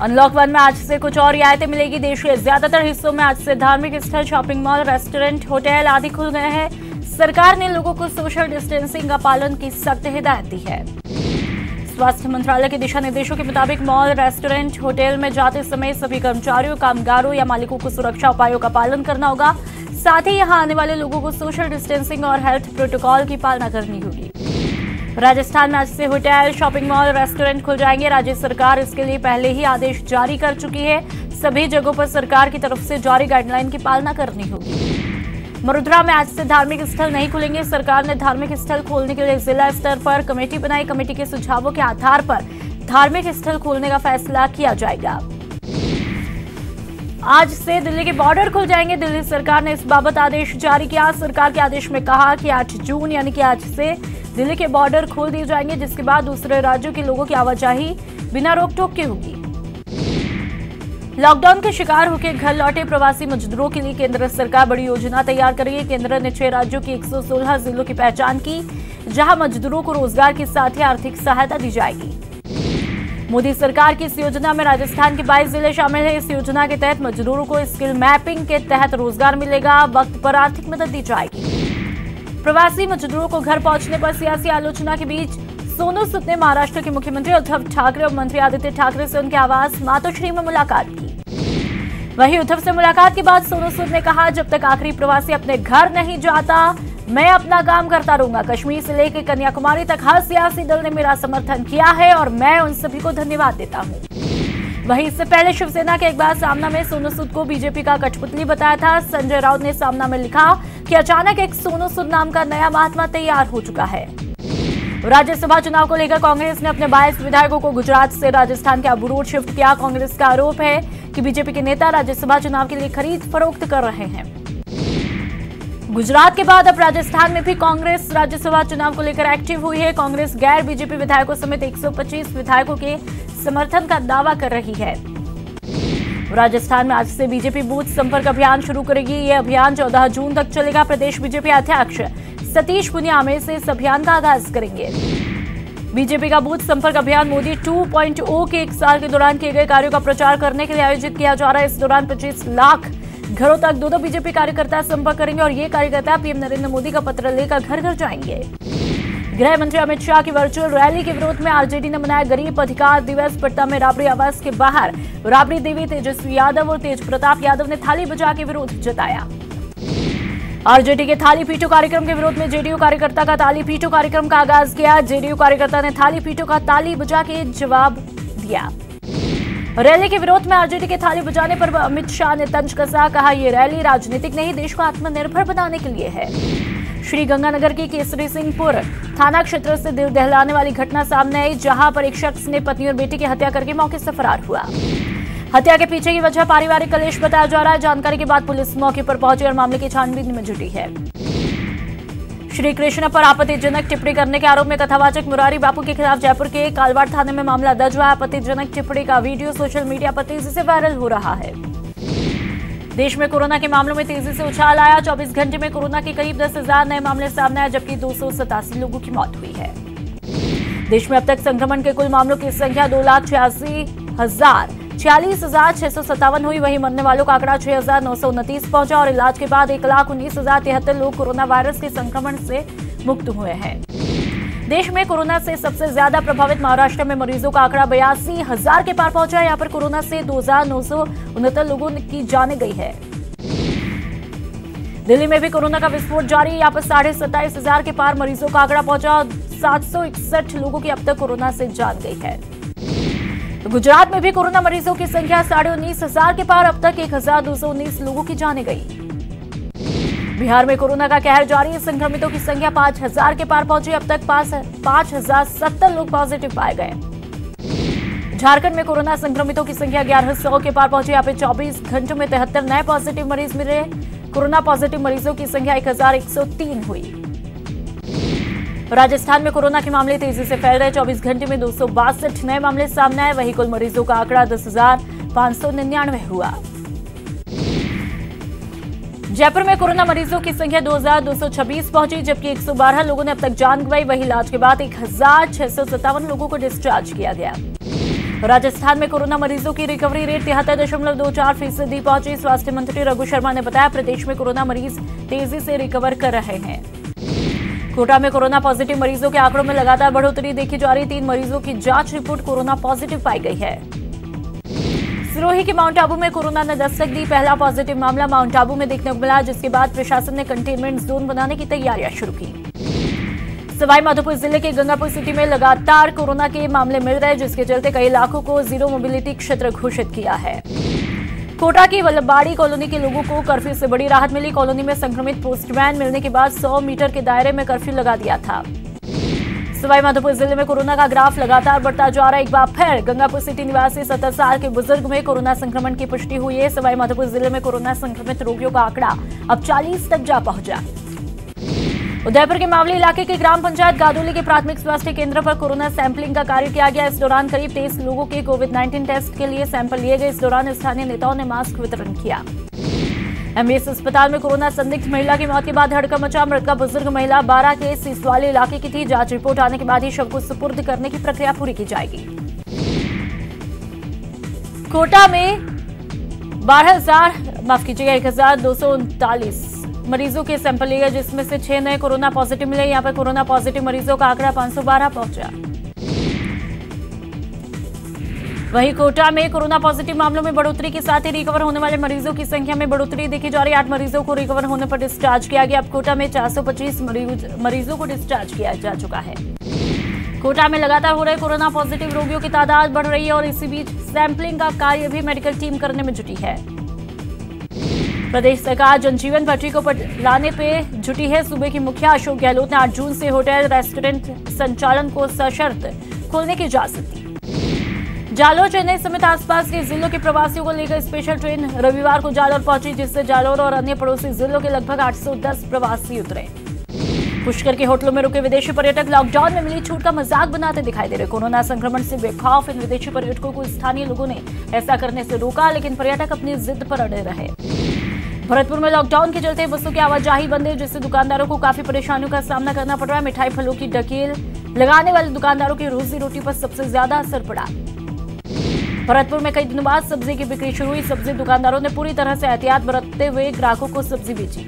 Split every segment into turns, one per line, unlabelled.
Unlock 1 में आज से कुछ और रियायतें मिलेगी। देश के ज्यादातर हिस्सों में आज से धार्मिक स्थल, शॉपिंग मॉल, रेस्टोरेंट, होटल आदि खुल गए हैं। सरकार ने लोगों को सोशल डिस्टेंसिंग का पालन की सख्त हिदायत दी है। स्वास्थ्य मंत्रालय के दिशा निर्देशों के मुताबिक मॉल, रेस्टोरेंट, होटल में जाते समय सभी कर्मचारियों, कामगारों या मालिकों को सुरक्षा उपायों का पालन करना होगा। साथ ही यहां आने वाले लोगों को सोशल डिस्टेंसिंग और हेल्थ प्रोटोकॉल की पालना करनी होगी। राजस्थान में आज से होटल, शॉपिंग मॉल, रेस्टोरेंट खुल जाएंगे। राज्य सरकार इसके लिए पहले ही आदेश जारी कर चुकी है। सभी जगहों पर सरकार की तरफ से जारी गाइडलाइन की पालना करनी होगी। मरुद्रा में आज से धार्मिक स्थल नहीं खुलेंगे। सरकार ने धार्मिक स्थल खोलने के लिए जिला स्तर पर कमेटी बनाई। कमेटी के सुझावों के आधार पर धार्मिक स्थल खोलने का फैसला किया जाएगा। आज से दिल्ली के बॉर्डर खुल जाएंगे। दिल्ली सरकार ने इस बाबत आदेश जारी किया। सरकार के आदेश में कहा कि 8 जून यानी कि आज से दिल्ली के बॉर्डर खोल दिए जाएंगे, जिसके बाद दूसरे राज्यों के लोगों की आवाजाही बिना रोक टोक के होगी। लॉकडाउन के शिकार होकर घर लौटे प्रवासी मजदूरों के लिए केंद्र सरकार बड़ी योजना तैयार करेगी। केंद्र ने 6 राज्यों की 116 जिलों की पहचान की, जहां मजदूरों को रोजगार के साथ ही आर्थिक सहायता दी जाएगी। मोदी सरकार की इस योजना में राजस्थान के 22 जिले शामिल हैं। इस योजना के तहत मजदूरों को स्किल मैपिंग के तहत रोजगार मिलेगा। वक्त पर आर्थिक मदद दी जाएगी। प्रवासी मजदूरों को घर पहुंचने पर सियासी आलोचना के बीच सोनू सूद ने महाराष्ट्र के मुख्यमंत्री उद्धव ठाकरे और मंत्री आदित्य ठाकरे से उनके आवास मातोश्री में मुलाकात की। वहीं उद्धव से मुलाकात के बाद सोनू सूद ने कहा, जब तक आखिरी प्रवासी अपने घर नहीं जाता, मैं अपना काम करता रहूंगा। कश्मीर से लेकर कन्याकुमारी तक हर सियासी दल ने मेरा समर्थन किया है और मैं उन सभी को धन्यवाद देता हूं। वहीं इससे पहले शिवसेना के अखबार सामना में सोनू सूद को बीजेपी का कठपुतली बताया था। संजय राउत ने सामना में लिखा कि अचानक एक सोनू सूद नाम का नया महात्मा तैयार हो चुका है। राज्यसभा चुनाव को लेकर कांग्रेस ने अपने 22 विधायकों को गुजरात से राजस्थान के अबू रोड शिफ्ट किया। कांग्रेस का आरोप है कि बीजेपी के नेता राज्यसभा चुनाव के लिए खरीद फरोख्त कर रहे हैं। गुजरात के बाद अब राजस्थान में भी कांग्रेस राज्यसभा चुनाव को लेकर एक्टिव हुई है। कांग्रेस गैर बीजेपी विधायकों समेत 125 विधायकों के समर्थन का दावा कर रही है। राजस्थान में आज से बीजेपी बूथ संपर्क अभियान शुरू करेगी। यह अभियान 14 जून तक चलेगा। प्रदेश बीजेपी अध्यक्ष सतीश पुनिया में से इस अभियान का आगाज करेंगे। बीजेपी का बूथ संपर्क अभियान मोदी 2.0 के 1 साल के दौरान किए गए कार्यों का प्रचार करने के लिए आयोजित किया जा रहा है। इस दौरान 25 लाख घरों तक 2 बीजेपी कार्यकर्ता संपर्क करेंगे और ये कार्यकर्ता पीएम नरेंद्र मोदी का पत्र लेकर घर घर जाएंगे। गृह मंत्री अमित शाह की वर्चुअल रैली के विरोध में आरजेडी ने मनाया गरीब अधिकार दिवस। पटना में राबड़ी आवास के बाहर राबड़ी देवी, तेजस्वी यादव और तेज प्रताप यादव ने थाली बजा के विरोध जताया। आरजेडी के थाली पीटो कार्यक्रम के विरोध में जेडीयू कार्यकर्ता का ताली पीटो कार्यक्रम का आगाज किया। जेडीयू कार्यकर्ता ने थाली पीटो का ताली बजा के जवाब दिया। रैली के विरोध में आरजेडी के थाली बजाने पर अमित शाह ने तंज कसा। कहा, ये रैली राजनीतिक नहीं, देश को आत्मनिर्भर बनाने के लिए है। श्री गंगानगर की केसरी सिंहपुर थाना क्षेत्र से दिल दहलाने वाली घटना सामने आई, जहां पर एक शख्स ने पत्नी और बेटी की हत्या करके मौके से फरार हुआ। हत्या के पीछे की वजह पारिवारिक कलेश बताया जा रहा है। जानकारी के बाद पुलिस मौके पर पहुंची और मामले की छानबीन में जुटी है। श्री कृष्ण पर आपत्तिजनक टिप्पणी करने के आरोप में कथावाचक मुरारी बापू के खिलाफ जयपुर के कालवाड़ थाने में मामला दर्ज हुआ। आपत्तिजनक टिप्पणी का वीडियो सोशल मीडिया पर तेजी से वायरल हो रहा है। देश में कोरोना के मामलों में तेजी से उछाल आया। 24 घंटे में कोरोना के करीब 10,000 नए मामले सामने आए, जबकि 287 लोगों की मौत हुई है। देश में अब तक संक्रमण के कुल मामलों की संख्या 2,86,046,657 हुई। वहीं मरने वालों का आंकड़ा 6,929 पहुंचा और इलाज के बाद 1,19,073 लोग कोरोना वायरस के संक्रमण से मुक्त हुए हैं। देश में कोरोना से सबसे ज्यादा प्रभावित महाराष्ट्र में मरीजों का आंकड़ा 82,000 के पार पहुंचा है। यहाँ पर कोरोना से 2,969 लोगों की जान गई है। दिल्ली में भी कोरोना का विस्फोट जारी। यहाँ पर 27,500 के पार मरीजों का आंकड़ा पहुंचा। 761 लोगों की अब तक कोरोना से जान गई है। तो गुजरात में भी कोरोना मरीजों की संख्या 19,500 के पार। अब तक 1,219 लोगों की जान गई। बिहार में कोरोना का कहर जारी है। संक्रमितों की संख्या 5,000 के पार पहुंची। अब तक 5,070 लोग पॉजिटिव पाए गए। झारखंड में कोरोना संक्रमितों की संख्या 1,100 के पार पहुंची। यहाँ पे 24 घंटों में 73 नए पॉजिटिव मरीज मिले। कोरोना पॉजिटिव मरीजों की संख्या 1,103 हुई। राजस्थान में कोरोना के मामले तेजी से फैल रहे। 24 घंटे में 262 नए मामले सामने आए। वहीं कुल मरीजों का आंकड़ा 10,599 हुआ। जयपुर में कोरोना मरीजों की संख्या 2,226 पहुंची, जबकि 112 लोगों ने अब तक जान गंवाई। वहीं इलाज के बाद 1,657 लोगों को डिस्चार्ज किया गया। राजस्थान में कोरोना मरीजों की रिकवरी रेट 73.24% पहुंची। स्वास्थ्य मंत्री रघु शर्मा ने बताया, प्रदेश में कोरोना मरीज तेजी से रिकवर कर रहे हैं। कोटा में कोरोना पॉजिटिव मरीजों के आंकड़ों में लगातार बढ़ोतरी देखी जा रही। 3 मरीजों की जांच रिपोर्ट कोरोना पॉजिटिव पाई गई है। सिरोही के माउंट आबू में कोरोना ने दस्तक दी। पहला पॉजिटिव मामला माउंट आबू में देखने को मिला, जिसके बाद प्रशासन ने कंटेनमेंट जोन बनाने की तैयारियां शुरू की। सवाई माधोपुर जिले के गंगापुर सिटी में लगातार कोरोना के मामले मिल रहे हैं, जिसके चलते कई इलाकों को जीरो मोबिलिटी क्षेत्र घोषित किया है। कोटा की वल्लभबाड़ी कॉलोनी के लोगों को कर्फ्यू से बड़ी राहत मिली। कॉलोनी में संक्रमित पोस्टमैन मिलने के बाद 100 मीटर के दायरे में कर्फ्यू लगा दिया था। सवाई माधोपुर जिले में कोरोना का ग्राफ लगातार बढ़ता जा रहा है। एक बार फिर गंगापुर सिटी निवासी 70 साल के बुजुर्ग में कोरोना संक्रमण की पुष्टि हुई है। सवाई माधोपुर जिले में कोरोना संक्रमित रोगियों का आंकड़ा अब 40 तक जा पहुंचा। उदयपुर के मावली इलाके के ग्राम पंचायत गादोली के प्राथमिक स्वास्थ्य केंद्र पर कोरोना सैंपलिंग का कार्य किया गया। इस दौरान करीब 23 लोगों के कोविड-19 टेस्ट के लिए सैंपल लिए गए। इस दौरान स्थानीय नेताओं ने मास्क वितरण किया। एमबीएस अस्पताल में कोरोना संदिग्ध महिला की मौत के बाद हड़कंप मचा। मृतका बुजुर्ग महिला 12 के सिसवाली इलाके की थी। जांच रिपोर्ट आने के बाद ही शव को सुपुर्द करने की प्रक्रिया पूरी की जाएगी। कोटा में 12,239 मरीजों के सैंपल लिए गए, जिसमें से 6 नए कोरोना पॉजिटिव मिले। यहां पर कोरोना पॉजिटिव मरीजों का आंकड़ा 512 पहुंचा। वहीं कोटा में कोरोना पॉजिटिव मामलों में बढ़ोतरी के साथ ही रिकवर होने वाले मरीजों की संख्या में बढ़ोतरी देखी जा रही है। 8 मरीजों को रिकवर होने पर डिस्चार्ज किया गया। अब कोटा में 425 मरीजों को डिस्चार्ज किया जा चुका है। कोटा में लगातार हो रहे कोरोना पॉजिटिव रोगियों की तादाद बढ़ रही है और इसी बीच सैंपलिंग का कार्य भी मेडिकल टीम करने में जुटी है। प्रदेश सरकार जनजीवन पटरी को लाने पे जुटी है। सूबे की मुखिया अशोक गहलोत ने 8 जून से होटल रेस्टोरेंट संचालन को सशर्त खोलने की इजाजत दी। जालोर चेन्नई समेत आसपास के जिलों के प्रवासियों को लेकर स्पेशल ट्रेन रविवार को जालोर पहुंची, जिससे जालोर और अन्य पड़ोसी जिलों के लगभग 810 प्रवासी उतरे। पुष्कर के होटलों में रुके विदेशी पर्यटक लॉकडाउन में मिली छूट का मजाक बनाते दिखाई दे रहे। कोरोना संक्रमण से बेखौफ इन विदेशी पर्यटकों को स्थानीय लोगों ने ऐसा करने से रोका, लेकिन पर्यटक अपनी जिद पर अड़े रहे। भरतपुर में लॉकडाउन के चलते बसों की आवाजाही बंद है, जिससे दुकानदारों को काफी परेशानियों का सामना करना पड़ रहा है। मिठाई फलों की ढकेल लगाने वाले दुकानदारों की रोजी रोटी पर सबसे ज्यादा असर पड़ा। भरतपुर में कई दिनों बाद सब्जी की बिक्री शुरू हुई। सब्जी दुकानदारों ने पूरी तरह से एहतियात बरतते हुए ग्राहकों को सब्जी बेची।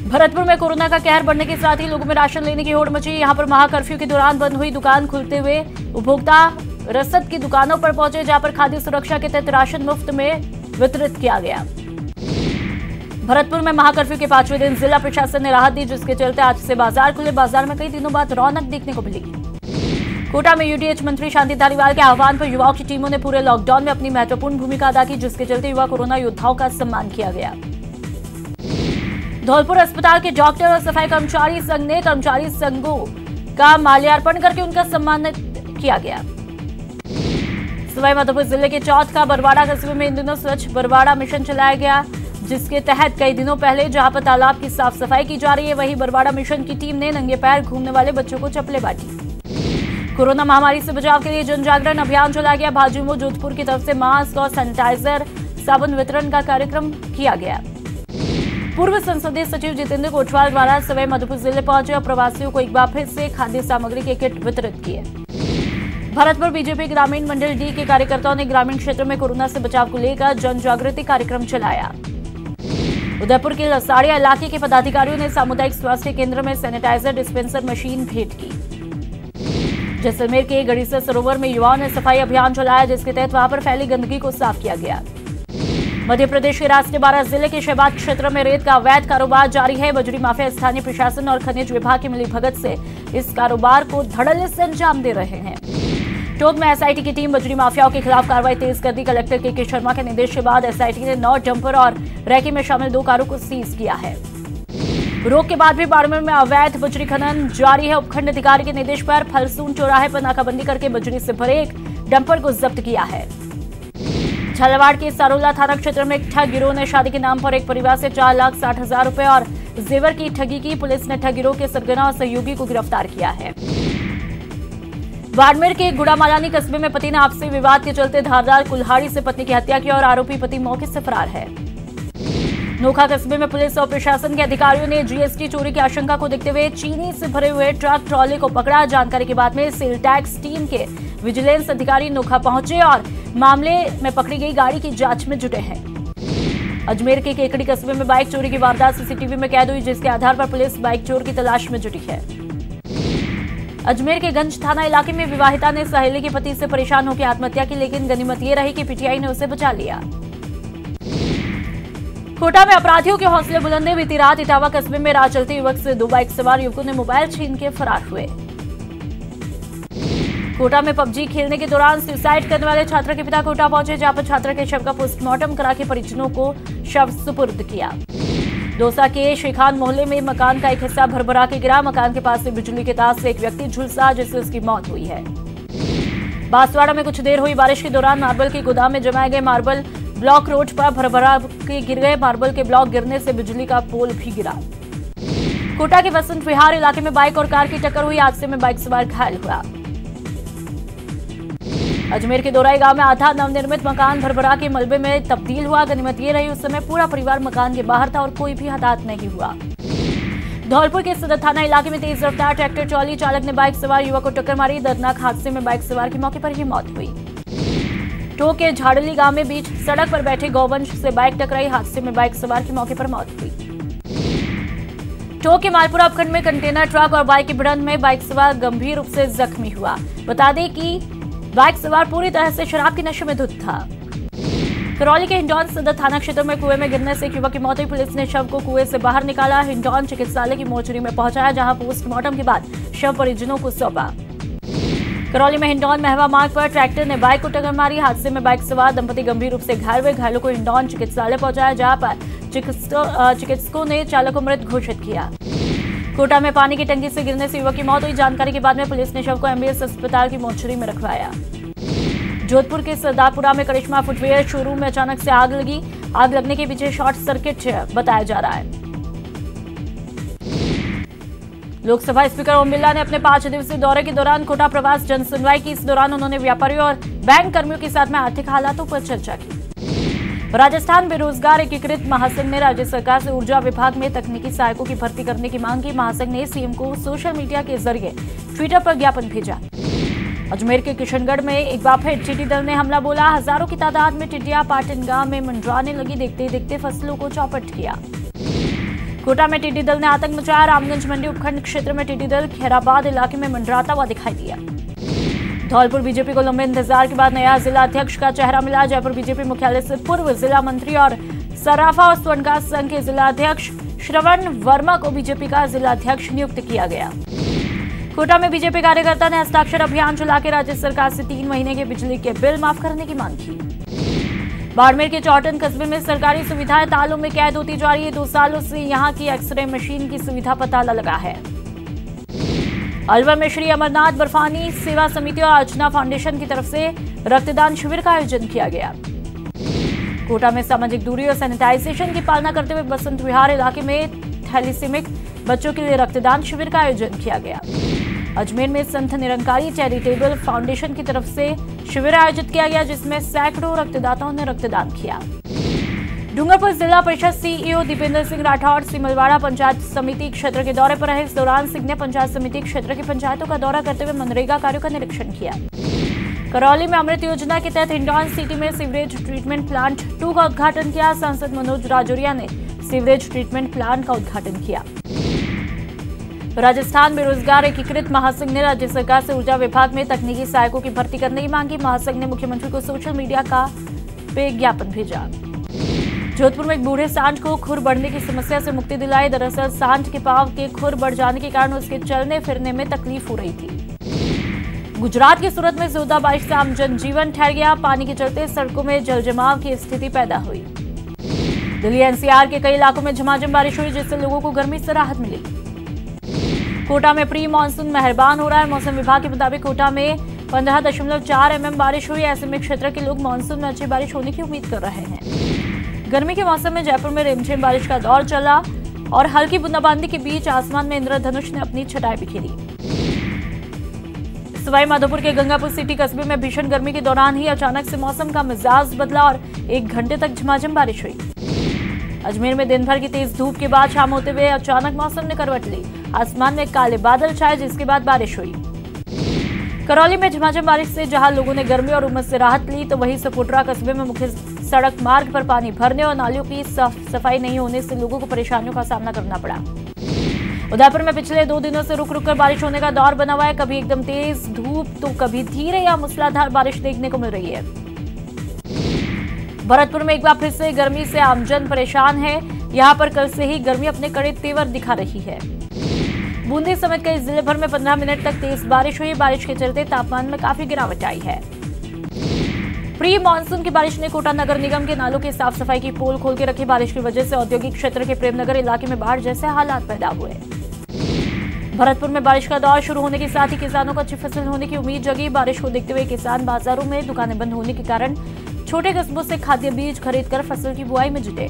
भरतपुर में कोरोना का कहर बढ़ने के साथ ही लोगों में राशन लेने की होड़ मची। यहां पर महाकर्फ्यू के दौरान बंद हुई दुकान खुलते हुए उपभोक्ता रसद की दुकानों पर पहुंचे, जहां पर खाद्य सुरक्षा के तहत राशन मुफ्त में वितरित किया गया। भरतपुर में महाकर्फ्यू के 5वें दिन जिला प्रशासन ने राहत दी, जिसके चलते आज से बाजार खुले। बाजार में कई दिनों बाद रौनक देखने को मिली। कोटा में यूडीएच मंत्री शांति धारीवाल के आह्वान पर युवाओं की टीमों ने पूरे लॉकडाउन में अपनी महत्वपूर्ण भूमिका अदा की, जिसके चलते युवा कोरोना योद्धाओं का सम्मान किया गया। धौलपुर अस्पताल के डॉक्टर और सफाई कर्मचारी संघ ने कर्मचारी संघों का माल्यार्पण करके उनका सम्मानित किया गया। सवाई माधोपुर जिले के चौथ का बरवाड़ा कस्बे में इन दिनों स्वच्छ बरवाड़ा मिशन चलाया गया, जिसके तहत कई दिनों पहले जहां पर तालाब की साफ सफाई की जा रही है, वहीं बरवाड़ा मिशन की टीम ने नंगे पैर घूमने वाले बच्चों को चप्पलें बांटी। कोरोना महामारी से बचाव के लिए जन जागरण अभियान चलाया गया। भाजयुमो जोधपुर की तरफ से मास्क और सैनिटाइजर साबुन वितरण का कार्यक्रम किया गया। पूर्व संसदीय सचिव जितेंद्र कोटवाल द्वारा सवाई माधोपुर जिले पहुंचे और प्रवासियों को एक बार फिर से खाद्य सामग्री के किट वितरित किए। भरतपुर बीजेपी ग्रामीण मंडल डी के कार्यकर्ताओं ने ग्रामीण क्षेत्र में कोरोना से बचाव को लेकर जन जागृति कार्यक्रम चलाया। उदयपुर के लसाड़िया इलाके के पदाधिकारियों ने सामुदायिक स्वास्थ्य केंद्र में सैनिटाइजर डिस्पेंसर मशीन भेंट की। जैसलमेर के गड़ीसर सरोवर में युवाओं ने सफाई अभियान चलाया, जिसके तहत वहां पर फैली गंदगी को साफ किया गया। मध्य प्रदेश के राष्ट्रबारा जिले के शहबाद क्षेत्र में रेत का अवैध कारोबार जारी है। बजरी माफिया स्थानीय प्रशासन और खनिज विभाग की मिलीभगत से इस कारोबार को धड़ल्ले से अंजाम दे रहे हैं। टोंक में एसआईटी की टीम बजरी माफियाओं के खिलाफ कार्रवाई तेज कर दी। कलेक्टर के शर्मा के निर्देश के बाद एसआईटी ने 9 डंपर और रैकी में शामिल 2 कारों को सीज किया है। रोक के बाद भी बाड़मेर में अवैध बजरी खनन जारी है। उपखंड अधिकारी के निर्देश पर फलसून चौराहे पर नाकाबंदी करके बजरी से भरे एक डंपर को जब्त किया है। झालावाड़ के सारोला थाना क्षेत्र में एक ठग गिरोह ने शादी के नाम पर एक परिवार से 4,60,000 रुपए और जेवर की ठगी की। पुलिस ने ठग गिरोह के सरगना और सहयोगी को गिरफ्तार किया है। बाड़मेर के गुड़ामालानी कस्बे में पति ने आपसी विवाद के चलते धारदार कुल्हाड़ी से पत्नी की हत्या की और आरोपी पति मौके से फरार है। नोखा कस्बे में पुलिस और प्रशासन के अधिकारियों ने जीएसटी चोरी की आशंका को देखते हुए चीनी से भरे हुए ट्रक ट्रॉली को पकड़ा। जानकारी के बाद में सेल टैक्स टीम के विजिलेंस अधिकारी नोखा पहुंचे और मामले में पकड़ी गई गाड़ी की जांच में जुटे हैं। अजमेर के केकड़ी कस्बे में बाइक चोरी की वारदात सीसीटीवी में कैद हुई, जिसके आधार पर पुलिस बाइक चोर की तलाश में जुटी है। अजमेर के गंज थाना इलाके में विवाहिता ने सहेली के पति से परेशान होकर आत्महत्या की, लेकिन गनीमत ये रही कि पीटीआई ने उसे बचा लिया। कोटा में अपराधियों के हौसले बुलंद, बीती रात इटावा कस्बे में राह चलते युवक से 2 बाइक सवार युवकों ने मोबाइल छीन के फरार हुए। कोटा में पबजी खेलने के दौरान सुसाइड करने वाले छात्र के पिता कोटा पहुंचे, जहां पर छात्र के शव का पोस्टमार्टम करा के परिजनों को शव सुपुर्द किया। दौसा के शेखान मोहल्ले में मकान का एक हिस्सा भरभरा के गिरा। मकान के पास से बिजली के तार से एक व्यक्ति झुलसा, जिससे उसकी मौत हुई है। बांसवाड़ा में कुछ देर हुई बारिश के दौरान मार्बल के गोदाम में जमाए गए मार्बल ब्लॉक रोड पर भरभरा के गिर गए। मार्बल के ब्लॉक गिरने से बिजली का पोल भी गिरा। कोटा के बसंत विहार इलाके में बाइक और कार की टक्कर हुई, हादसे में बाइक सवार घायल हुआ। अजमेर के दोराई गांव में आधा नवनिर्मित मकान भरभरा के मलबे में तब्दील हुआ। गनीमत ये रही, उस समय पूरा परिवार मकान के बाहर था और कोई भी हताहत नहीं हुआ। धौलपुर के सदर थाना इलाके में तेज रफ्तार ट्रैक्टर ट्रॉली चालक ने बाइक सवार युवक को टक्कर मारी। दर्दनाक हादसे में बाइक सवार की मौके पर ही मौत हुई। टोंक के झाड़ली गांव में बीच सड़क पर बैठे गौवंश से बाइक टकराई। हादसे में बाइक सवार की मौके पर मौत हुई। टोंक के मालपुरा उपखंड में कंटेनर ट्रक और बाइक की भिड़ंत में बाइक सवार गंभीर रूप से जख्मी हुआ। बता दें कि बाइक सवार पूरी तरह से शराब के नशे में धुत था। करौली के हिंडौन सदर थाना क्षेत्र में कुएं में गिरने से एक युवक की मौत हुई। पुलिस ने शव को कुएं से बाहर निकाला, हिंडौन चिकित्सालय की मोर्चरी में पहुंचाया, जहां पोस्टमार्टम के बाद शव परिजनों को सौंपा। करौली में हिंडौन महवा मार्ग पर ट्रैक्टर ने बाइक को टक्कर मारी। हादसे में बाइक सवार दंपति गंभीर रूप से घायल हुए। घायलों को हिंडौन चिकित्सालय पहुंचाया, जहां पर चिकित्सकों ने चालक को मृत घोषित किया। कोटा में पानी की टंकी से गिरने से युवक की मौत हुई। जानकारी के बाद में पुलिस ने शव को एमबीएस अस्पताल की मोर्चरी में रखवाया। जोधपुर के सरदारपुरा में करिश्मा फुटवेयर शोरूम में अचानक से आग लगी। आग लगने के पीछे शॉर्ट सर्किट बताया जा रहा है। लोकसभा स्पीकर ओम बिरला ने अपने 5 दिवसीय दौरे के दौरान कोटा प्रवास जन सुनवाई की। इस दौरान उन्होंने व्यापारियों और बैंक कर्मियों के साथ में आर्थिक हालातों पर चर्चा की। राजस्थान बेरोजगार एकीकृत महासंघ ने राज्य सरकार से ऊर्जा विभाग में तकनीकी सहायकों की भर्ती करने की मांग की। महासंघ ने सीएम को सोशल मीडिया के जरिए ट्विटर पर ज्ञापन भेजा। अजमेर के किशनगढ़ में एक बार फिर टिड्डी दल ने हमला बोला। हजारों की तादाद में टिड्डियां पाटन गांव में मंडराने लगी। देखते देखते फसलों को चौपट किया। कोटा में टिड्डी दल ने आतंक मचाया। रामगंज मंडी उपखंड क्षेत्र में टिड्डी दल खैराबाद इलाके में मंडराता हुआ दिखाई दिया। धौलपुर बीजेपी को लंबे इंतजार के बाद नया जिला अध्यक्ष का चेहरा मिला। जयपुर बीजेपी मुख्यालय से पूर्व जिला मंत्री और सराफा और स्वर्णकार संघ के जिला अध्यक्ष श्रवण वर्मा को बीजेपी का जिला अध्यक्ष नियुक्त किया गया। कोटा में बीजेपी कार्यकर्ता ने हस्ताक्षर अभियान चलाकर राज्य सरकार से 3 महीने के बिजली के बिल माफ करने की मांग की। बाड़मेर के चौटन कस्बे में सरकारी सुविधाएं तालों में कैद होती जा रही है। 2 सालों से यहां की एक्सरे मशीन की सुविधा पर ताला लगा है। अलवर में श्री अमरनाथ बर्फानी सेवा समिति और अर्चना फाउंडेशन की तरफ से रक्तदान शिविर का आयोजन किया गया। कोटा में सामाजिक दूरी और सैनिटाइजेशन की पालना करते हुए बसंत विहार इलाके में थैलीसीमिक बच्चों के लिए रक्तदान शिविर का आयोजन किया गया। अजमेर में संत निरंकारी चैरिटेबल फाउंडेशन की तरफ से शिविर आयोजित किया गया, जिसमें सैकड़ों रक्तदाताओं ने रक्तदान किया। डूंगरपुर जिला परिषद सीईओ दीपेंद्र सिंह राठौड़ सिमलवाड़ा पंचायत समिति क्षेत्र के दौरे पर रहे। इस दौरान सिंह ने पंचायत समिति क्षेत्र की पंचायतों का दौरा करते हुए मनरेगा कार्यों का निरीक्षण किया। करौली में अमृत योजना के तहत हिंडौन सिटी में सीवरेज ट्रीटमेंट प्लांट 2 का उद्घाटन किया। सांसद मनोज राजौरिया ने सीवरेज ट्रीटमेंट प्लांट का उद्घाटन किया। राजस्थान बेरोजगार एकीकृत महासंघ ने राज्य सरकार से ऊर्जा विभाग में तकनीकी सहायकों की भर्ती करने की मांग की। महासंघ ने मुख्यमंत्री को सोशल मीडिया पे ज्ञापन भेजा। जोधपुर में एक बूढ़े सांड को खुर बढ़ने की समस्या से मुक्ति दिलाई। दरअसल सांड के पांव के खुर बढ़ जाने के कारण उसके चलने फिरने में तकलीफ हो रही थी। गुजरात के सूरत में जोरदार बारिश से आम जनजीवन ठहर गया। पानी के चलते सड़कों में जलजमाव की स्थिति पैदा हुई। दिल्ली एनसीआर के कई इलाकों में झमाझम बारिश हुई, जिससे लोगों को गर्मी से राहत मिली। कोटा में प्री मानसून मेहरबान हो रहा है। मौसम विभाग के मुताबिक कोटा में 15.4 mm बारिश हुई। ऐसे में क्षेत्र के लोग मानसून में अच्छी बारिश होने की उम्मीद कर रहे हैं। गर्मी के मौसम में जयपुर में रिमझिम बारिश का दौर चला और हल्की बूंदाबांदी के बीच आसमान में इंद्रधनुष ने अपनी छटाई बिखेरी। सवाई माधोपुर के गंगापुर सिटी कस्बे में भीषण गर्मी के दौरान ही अचानक से मौसम का मिजाज बदला और 1 घंटे तक झमाझम बारिश हुई। अजमेर में दिन भर की तेज धूप के बाद शाम होते हुए अचानक मौसम ने करवट ली। आसमान में काले बादल छाए, जिसके बाद बारिश हुई। करौली में झमाझम बारिश से जहां लोगों ने गर्मी और उमस से राहत ली, तो वहीं सपोटरा कस्बे में मुख्य सड़क मार्ग पर पानी भरने और नालियों की सफाई नहीं होने से लोगों को परेशानियों का सामना करना पड़ा। उदयपुर में पिछले 2 दिनों से रुक रुक कर बारिश होने का दौर बना हुआ है। कभी एकदम तेज धूप तो कभी धीरे या मूसलाधार बारिश देखने को मिल रही है। भरतपुर में एक बार फिर से गर्मी से आमजन परेशान है। यहां पर कल से ही गर्मी अपने कड़े तेवर दिखा रही है। बूंदी समेत कई जिले भर में 15 मिनट तक तेज बारिश हुई। बारिश के चलते तापमान में काफी गिरावट आई है। प्री मानसून की बारिश ने कोटा नगर निगम के नालों की साफ सफाई की पोल खोल के रखी। बारिश की वजह से औद्योगिक क्षेत्र के प्रेमनगर इलाके में बाढ़ जैसे हालात पैदा हुए। भरतपुर में बारिश का दौर शुरू होने के साथ ही किसानों को अच्छी फसल होने की उम्मीद जगी। बारिश को देखते हुए किसान बाजारों में दुकानें बंद होने के कारण छोटे कस्बों से खाद्य बीज खरीदकर फसल की बुआई में जुटे।